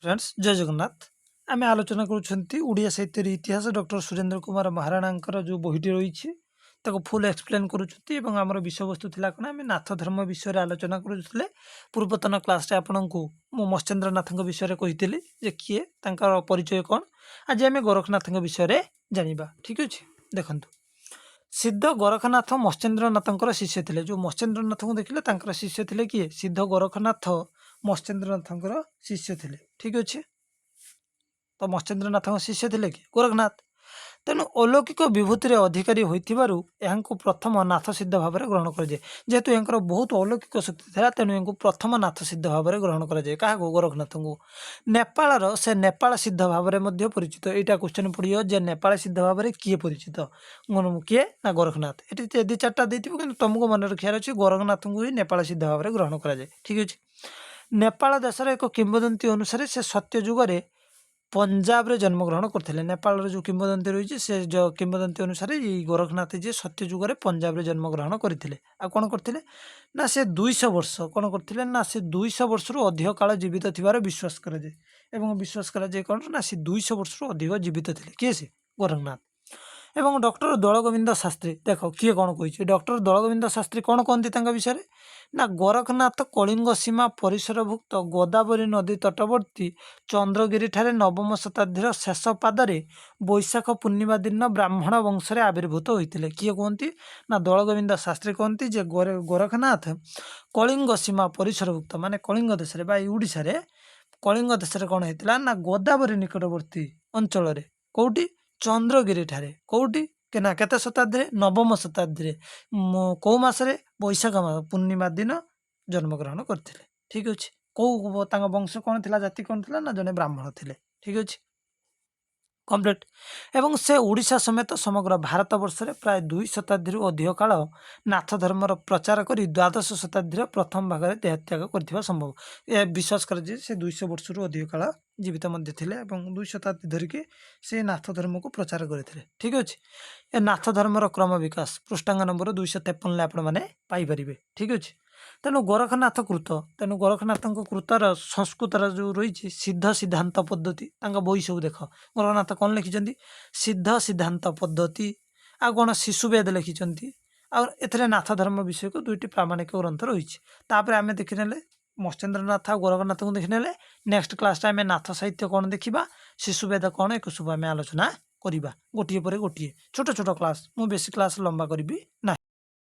Friends जय जगन्नाथ आम आलोचना करिया साहित्य इतिहास डॉक्टर सुरेंद्र कुमार महाराणा जो बहीटी रही फुल एक्सप्लेन करमर विषय वस्तु थी कौन आम नाथ धर्म विषय आलोचना करुले पूर्वतन क्लास आपण को मत्स्येन्द्र नाथ विषय कही किए परिचय कौन आज आम गोरखनाथ विषय जाना ठीक अच्छे देखु सिद्ध गोरखनाथ मत्स्येन्द्रनाथ शिष्य थे जो मत्स्येन्द्रनाथ को देखिले शिष्य थे किए सिद्ध गोरखनाथ मत्स्येन्द्रनाथ शिष्य थे ठीक अच्छे तो मत्स्येन्द्रनाथ शिष्य थे कि गोरखनाथ तेणु अलौकिक विभूति अधिकारी होती प्रथम नाथ सिद्ध भाव में ग्रहण कराए जेहेतु यहाँ बहुत अलौकिक शक्ति था तेणु यहाँ प्रथम नाथ सिद्ध भाव में ग्रहण कराए क्या गोरखनाथ को नेपाल से नेपाल सिद्ध भाव में परिचित यहाँ क्वेश्चन पड़ो जे नेपाल सिद्ध भाव में किए परिचित किए ना गोरखनाथ ये दी चार्टा देती कि तुमको मन रखार अच्छे गोरखनाथ को ही नेपाल सिद्ध भाव में ग्रहण कराए ठीक अच्छे नेपाल देशर एक किंवदंती अनुसार से सत्य जुगे पंजाब रे जन्मग्रहण करते नेपाल जो किंवदंती रही से जो किंवदंती अनुसार गोरखनाथ जी सत्य जुगे पंजाब रे जन्मग्रहण करते कौन करते ना से 200 वर्ष कौन करते ना से 200 वर्ष रु अधिक काल जीवित थिबार विश्वास कराए एवं विश्वास कराए कौन ना से 200 वर्ष रु अधिक जीवित थे किए से गोरखनाथ एवं डॉक्टर दलगोविंद शास्त्री देख किए कौन कही डॉक्टर दलगोविंद शास्त्री कौन कहते विषय ना गोरखनाथ कलिंग सीमा परिसरभुक्त गोदावरी नदी तटवर्ती चंद्रगिरी ठारे नवम शताब्दीर शेष पादरे बैशाख पूर्णिमा दिन ब्राह्मण वंश आविर्भूत होते किए कहती ना दलगोविंद शास्त्री कहती जे गोरखनाथ कलिंग सीमा परिसरभुक्त माने कलिंग देश ओडिशा रे कलिंग देश कौन होता ना गोदावरी निकटवर्ती अंचल कौटी चंद्रगिरी ठारे कौटी केना केते शताब्दी नवम शताब्दी कौ मसरे बैशाख मास पूर्णिमा दिन जन्मग्रहण करते ठीक अच्छे कौ वंश कौन थी जाति कौन थी ना जने ब्राह्मण थे ठीक अच्छे कम्प्लीट एवं से ओडिशा समेत समग्र भारत वर्ष में प्राय 2 शताब्दी अधिक काल नाथ धर्मर प्रचार कर द्वादश शताब्दी प्रथम भाग में देहत्याग कर संभव यह विश्वास कर 200 वर्ष अधिक काल जीवित थे 2 शताब्दी धरिकी से नाथ धर्म को प्रचार करते ठीक अच्छे ए नाथ धर्मर क्रम विकास पृष्ठांग नंबर 253 आपरे ठीक अच्छे तेणु गोरखनाथ कृत तेणु गोरखनाथ कृतर संस्कृतर जो रही सिद्ध सिद्धांत पद्धति बही सब देख गोरखनाथ कौन लिखिं सिद्ध सिद्धांत पद्धति आ कौन शिशुवेद लिखिं और एथरे नाथ धर्म विषय को 2टी प्रामाणिक ग्रंथ रही आम देखने मत्स्येन्द्रनाथ और गोरखनाथ को देखने नेक्स्ट क्लास आम नाथ साहित्य कौन देखा शिशुवेद कौन एक सब आम आलोचना करवा गोटे पर गोटे छोट छोट क्लास मु बेसी क्लास लंबा करी ना।